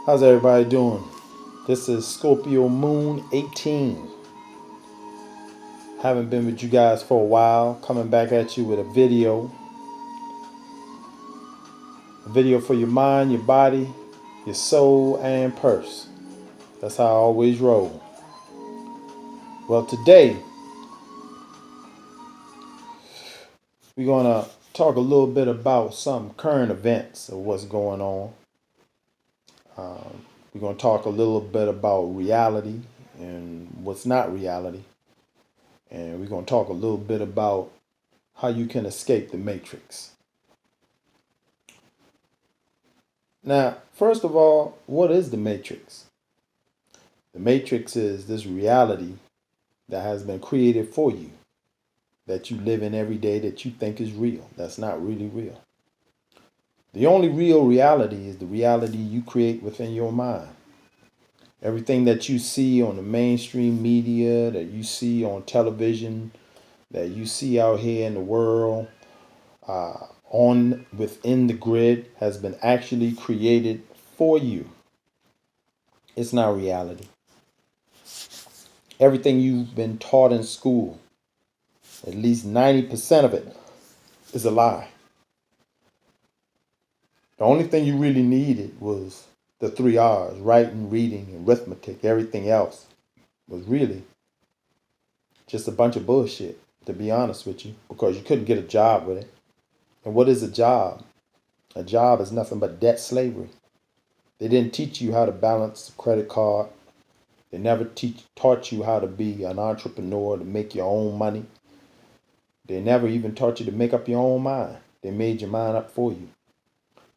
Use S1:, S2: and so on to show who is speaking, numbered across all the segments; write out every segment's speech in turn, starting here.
S1: How's everybody doing? This is Scorpio Moon 18. Haven't been with you guys for a while. Coming back at you with a video. A video for your mind, your body, your soul, and purse. That's how I always roll. Well, today we're going to talk a little bit about some current events of what's going on. We're going to talk a little bit about reality and what's not reality. And we're going to talk a little bit about how you can escape the matrix. Now, first of all, what is the matrix? The matrix is this reality that has been created for you, that you live in every day that you think is real. That's not really real. The only real reality is the reality you create within your mind. Everything that you see on the mainstream media, that you see on television, that you see out here in the world, on within the grid, has been actually created for you. It's not reality. Everything you've been taught in school, at least 90% of it, is a lie. The only thing you really needed was the 3 R's: writing, reading, and arithmetic. Everything else was really just a bunch of bullshit, to be honest with you, because you couldn't get a job with it. And what is a job? A job is nothing but debt slavery. They didn't teach you how to balance a credit card. They never taught you how to be an entrepreneur, to make your own money. They never even taught you to make up your own mind. They made your mind up for you.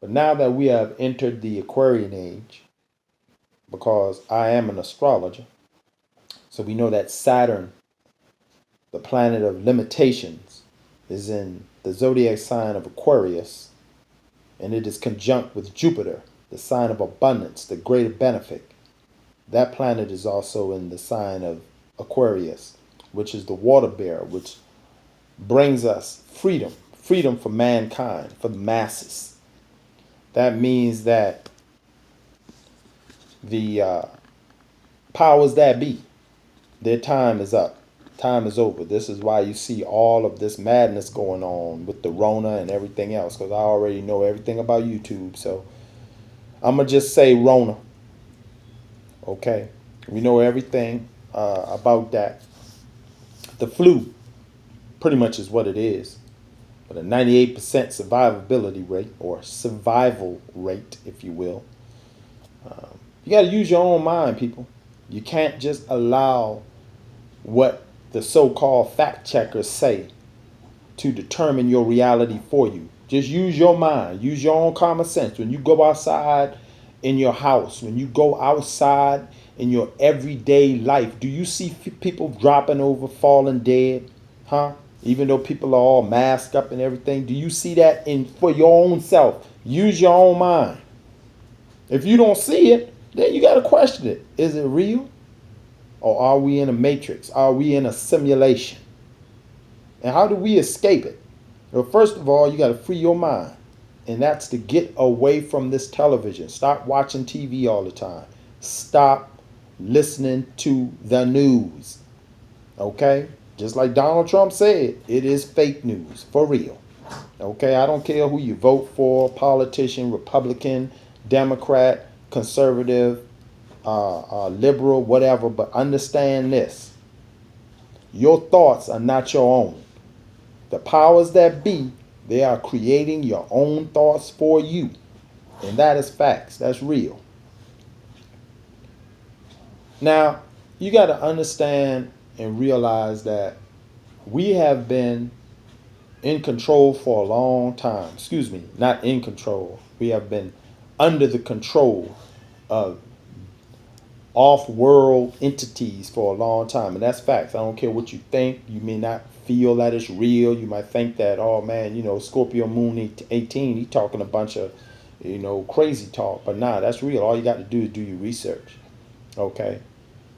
S1: But now that we have entered the Aquarian Age, because I am an astrologer, so we know that Saturn, the planet of limitations, is in the zodiac sign of Aquarius, and it is conjunct with Jupiter, the sign of abundance, the greater benefit. That planet is also in the sign of Aquarius, which is the water bearer, which brings us freedom for mankind, for the masses. That means that the powers that be, their time is up. Time is over. This is why you see all of this madness going on with the Rona and everything else, because I already know everything about YouTube. So I'm going to just say Rona. Okay? We know everything about that. The flu pretty much is what it is. But a 98% survivability rate, or survival rate, if you will. You got to use your own mind, people. You can't just allow what the so-called fact checkers say to determine your reality for you. Just use your mind. Use your own common sense. When you go outside in your house, when you go outside in your everyday life, do you see people dropping over, falling dead? Huh? Even though people are all masked up and everything, do you see that for your own self? Use your own mind. If you don't see it, then you got to question it. Is it real? Or are we in a matrix? Are we in a simulation? And how do we escape it? Well, first of all, you got to free your mind. And that's to get away from this television. Stop watching TV all the time. Stop listening to the news. Okay? Just like Donald Trump said, it is fake news, for real. Okay? I don't care who you vote for, politician, Republican, Democrat, conservative, liberal, whatever, but understand this. Your thoughts are not your own. The powers that be, they are creating your own thoughts for you. And that is facts. That's real. Now, you got to understand and realize that we have been in control for a long time. Excuse me, not in control. We have been under the control of off-world entities for a long time, and that's facts. I don't care what you think. You may not feel that it's real. You might think that, oh man, Scorpio Moon 18, he talking a bunch of, crazy talk. But nah, that's real. All you got to do is do your research, okay?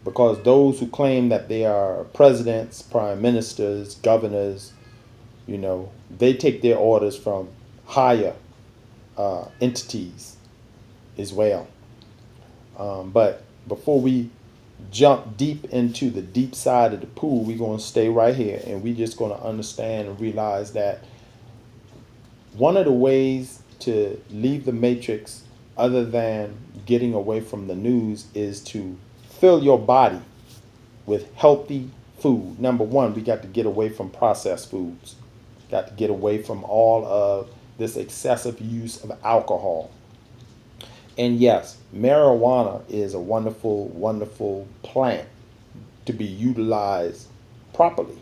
S1: Because those who claim that they are presidents, prime ministers, governors, they take their orders from higher entities as well. But before we jump deep into the deep side of the pool, we're going to stay right here and we're just going to understand and realize that one of the ways to leave the matrix, other than getting away from the news, is to fill your body with healthy food. Number one, we got to get away from processed foods. Got to get away from all of this excessive use of alcohol. And yes, marijuana is a wonderful, wonderful plant to be utilized properly.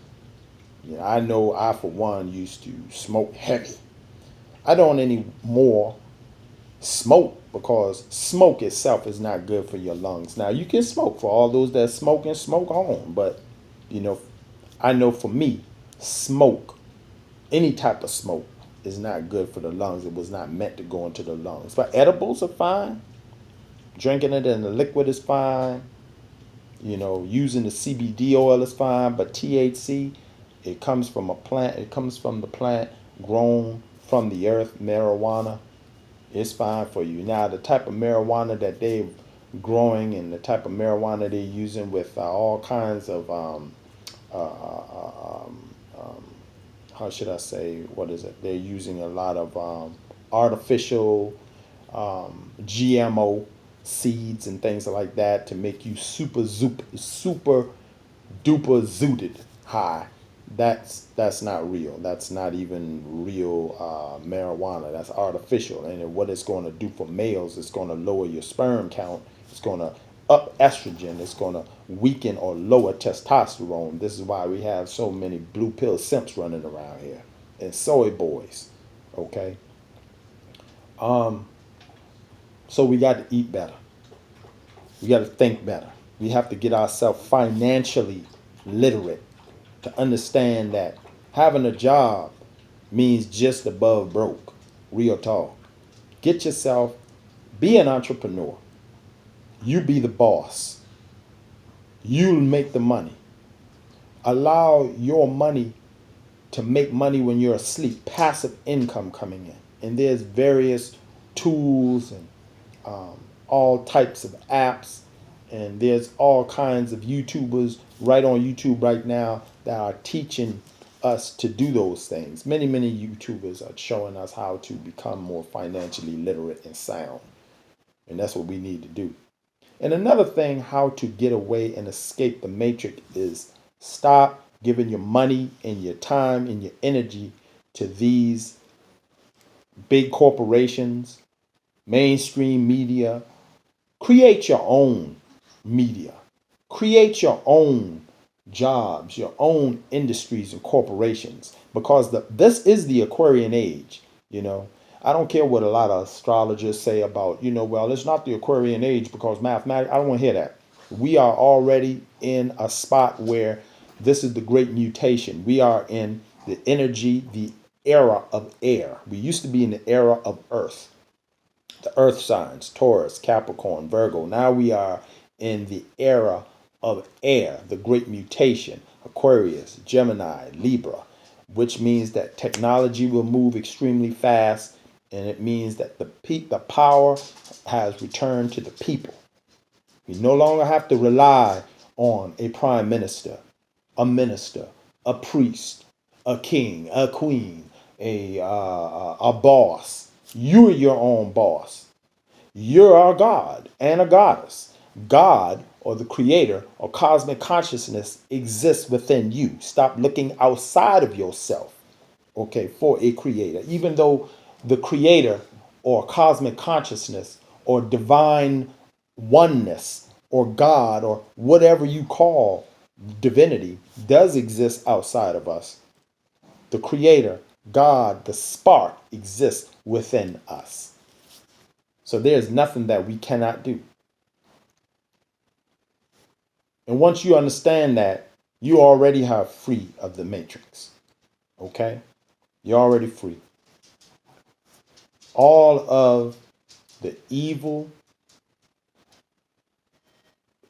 S1: I know I, for one, used to smoke heavy. I don't anymore smoke because smoke itself is not good for your lungs. Now, you can smoke for all those that smoke and smoke on, but you know, I know for me, smoke, any type of smoke, is not good for the lungs. It was not meant to go into the lungs. But edibles are fine. Drinking it in the liquid is fine. Using the CBD oil is fine. But THC, it comes from a plant. It comes from the plant grown from the earth. Marijuana, it's fine for you. Now, the type of marijuana that they're growing and the type of marijuana they're using with all kinds of how should I say, what is it? They're using a lot of artificial GMO seeds and things like that to make you super duper zooted high. That's not real. That's not even real marijuana. That's artificial. And what it's going to do for males, it's going to lower your sperm count. It's going to up estrogen. It's going to weaken or lower testosterone. This is why we have so many blue pill simps running around here and soy boys. Okay. So we got to eat better. We got to think better. We have to get ourselves financially literate to understand that having a job means just above broke. Real talk. Get yourself, be an entrepreneur. You be the boss. You'll make the money. Allow your money to make money when you're asleep. Passive income coming in. And there's various tools and all types of apps. And there's all kinds of YouTubers right on YouTube right now that are teaching us to do those things. Many, many YouTubers are showing us how to become more financially literate and sound. And that's what we need to do. And another thing, how to get away and escape the matrix, is stop giving your money and your time and your energy to these big corporations, mainstream media. Create your own media. Create your own jobs, your own industries and corporations, because this is the Aquarian age. I don't care what a lot of astrologers say about, well, it's not the Aquarian age because mathematics. I don't want to hear that. We are already in a spot where this is the Great Mutation. We are in the energy, the era of air. We used to be in the era of earth. The earth signs, Taurus, Capricorn, Virgo. Now we are in the era of air, the Great Mutation, Aquarius, Gemini, Libra, which means that technology will move extremely fast, and it means that the power has returned to the people. We no longer have to rely on a prime minister, a priest, a king, a queen, a boss. You're your own boss. You're a god and a goddess. God, or the creator, or cosmic consciousness, exists within you. Stop looking outside of yourself, okay, for a creator. Even though the creator or cosmic consciousness or divine oneness or God or whatever you call divinity does exist outside of us, the creator, God, the spark, exists within us. So there's nothing that we cannot do. And once you understand that, you already are free of the matrix. Okay? You're already free. All of the evil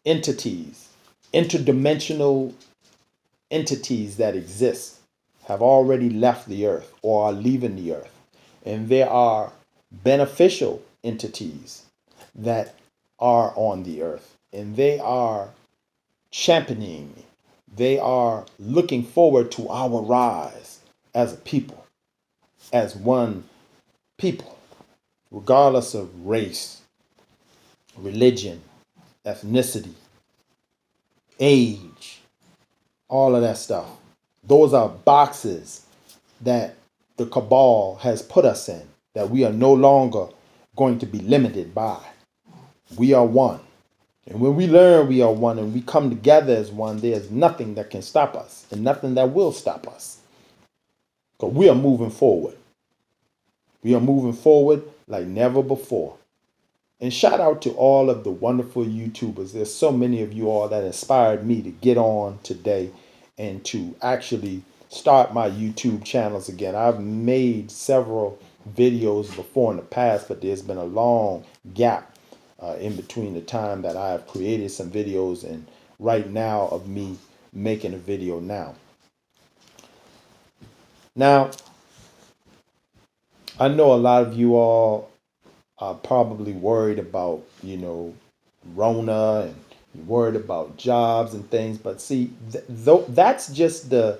S1: entities, interdimensional entities that exist, have already left the earth or are leaving the earth. And there are beneficial entities that are on the earth, and they are championing. They are looking forward to our rise as a people, as one people, regardless of race, religion, ethnicity, age, all of that stuff. Those are boxes that the cabal has put us in, that we are no longer going to be limited by. We are one. And when we learn we are one and we come together as one, there's nothing that can stop us and nothing that will stop us. Because we are moving forward. We are moving forward like never before. And shout out to all of the wonderful YouTubers. There's so many of you all that inspired me to get on today and to actually start my YouTube channels again. I've made several videos before in the past, but there's been a long gap in between the time that I have created some videos and right now of me making a video now. Now, I know a lot of you all are probably worried about, Rona, and you're worried about jobs and things. But see, that's just the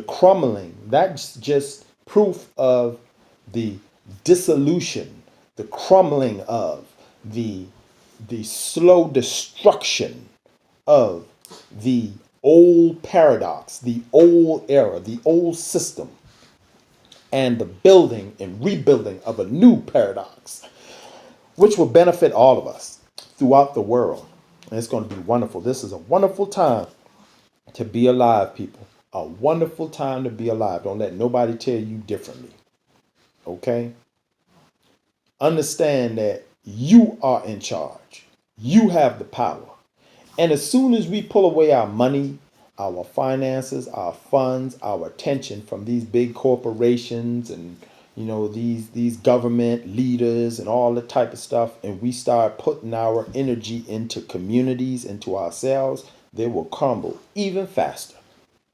S1: crumbling. That's just proof of the dissolution, the crumbling of the slow destruction of the old paradox, the old era, the old system, and the building and rebuilding of a new paradox, which will benefit all of us throughout the world. And it's going to be wonderful. This is a wonderful time to be alive, people. A wonderful time to be alive. Don't let nobody tell you differently. Okay? Understand that you are in charge. You have the power. And as soon as we pull away our money, our finances, our funds, our attention from these big corporations and these government leaders and all the type of stuff, and we start putting our energy into communities, into ourselves, they will crumble even faster.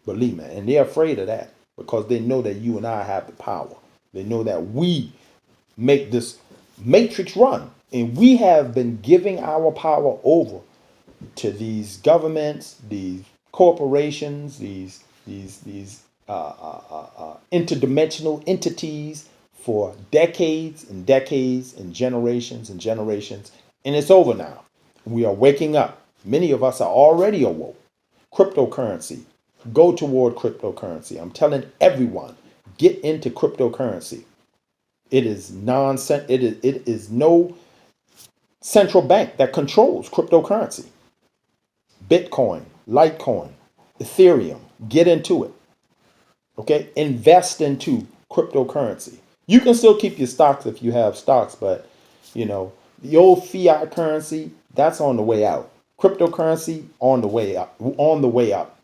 S1: Believe me. And they're afraid of that because they know that you and I have the power. They know that we make this matrix run, and we have been giving our power over to these governments, these corporations, these interdimensional entities for decades and decades and generations, and it's over now. We are waking up. Many of us are already awoke. Cryptocurrency. Go toward cryptocurrency. I'm telling everyone, get into cryptocurrency. It is nonsense. It is no central bank that controls cryptocurrency. Bitcoin, Litecoin, Ethereum, get into it. Okay? Invest into cryptocurrency. You can still keep your stocks if you have stocks, but the old fiat currency, that's on the way out. Cryptocurrency on the way up,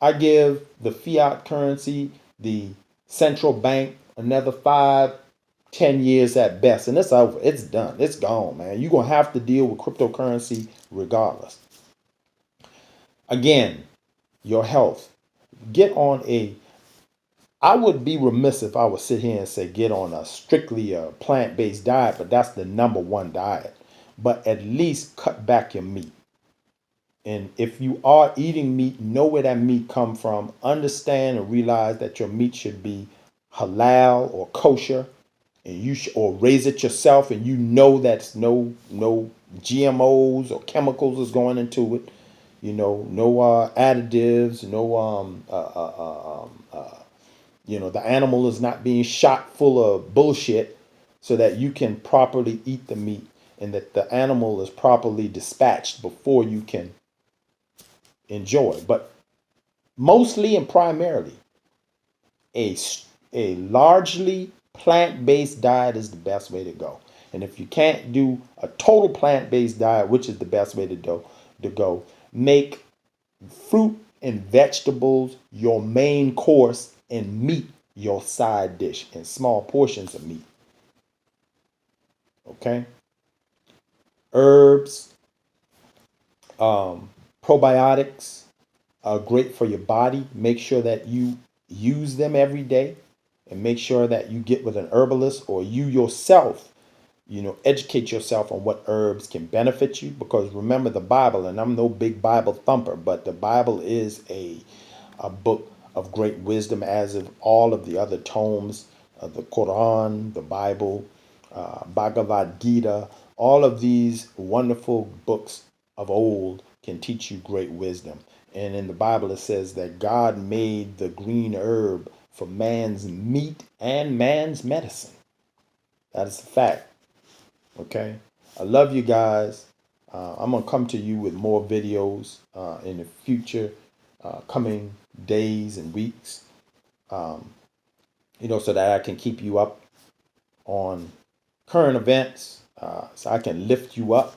S1: I give the fiat currency, the central bank, another 5-10 years at best, and it's over. It's done. It's gone, man. You're going to have to deal with cryptocurrency regardless. Again, your health. Get on I would be remiss if I would sit here and say get on a strictly plant-based diet, but that's the number one diet. But at least cut back your meat. And if you are eating meat, know where that meat come from. Understand and realize that your meat should be halal or kosher, and you should, or raise it yourself, and that's no GMOs or chemicals is going into it. No additives, the animal is not being shot full of bullshit so that you can properly eat the meat, and that the animal is properly dispatched before you can enjoy. But mostly and primarily, a largely plant-based diet is the best way to go. And if you can't do a total plant-based diet, which is the best way to go, make fruit and vegetables your main course and meat your side dish, and small portions of meat. Okay? Herbs, probiotics are great for your body. Make sure that you use them every day, and make sure that you get with an herbalist, or you yourself, educate yourself on what herbs can benefit you, because remember the Bible, and I'm no big Bible thumper, but the Bible is a book of great wisdom, as of all of the other tomes, the Quran, the Bible, Bhagavad Gita. All of these wonderful books of old can teach you great wisdom. And in the Bible, it says that God made the green herb for man's meat and man's medicine. That is a fact. Okay. I love you guys. I'm going to come to you with more videos in the future, coming days and weeks, so that I can keep you up on current events, so I can lift you up,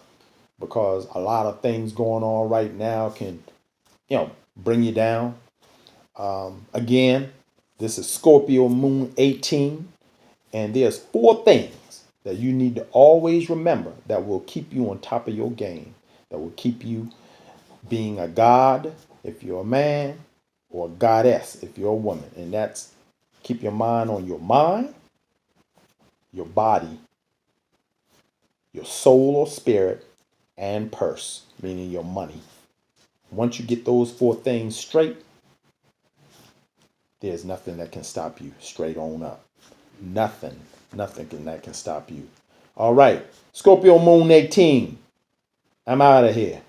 S1: because a lot of things going on right now can, bring you down. Again, this is Scorpio Moon 18, and there's 4 things that you need to always remember that will keep you on top of your game, that will keep you being a god if you're a man, or a goddess if you're a woman. And that's keep your mind on your mind, your body, your soul or spirit, and purse, meaning your money. Once you get those 4 things straight, there's nothing that can stop you straight on up. Nothing that can stop you. All right. Scorpio Moon 18. I'm out of here.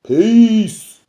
S1: Peace.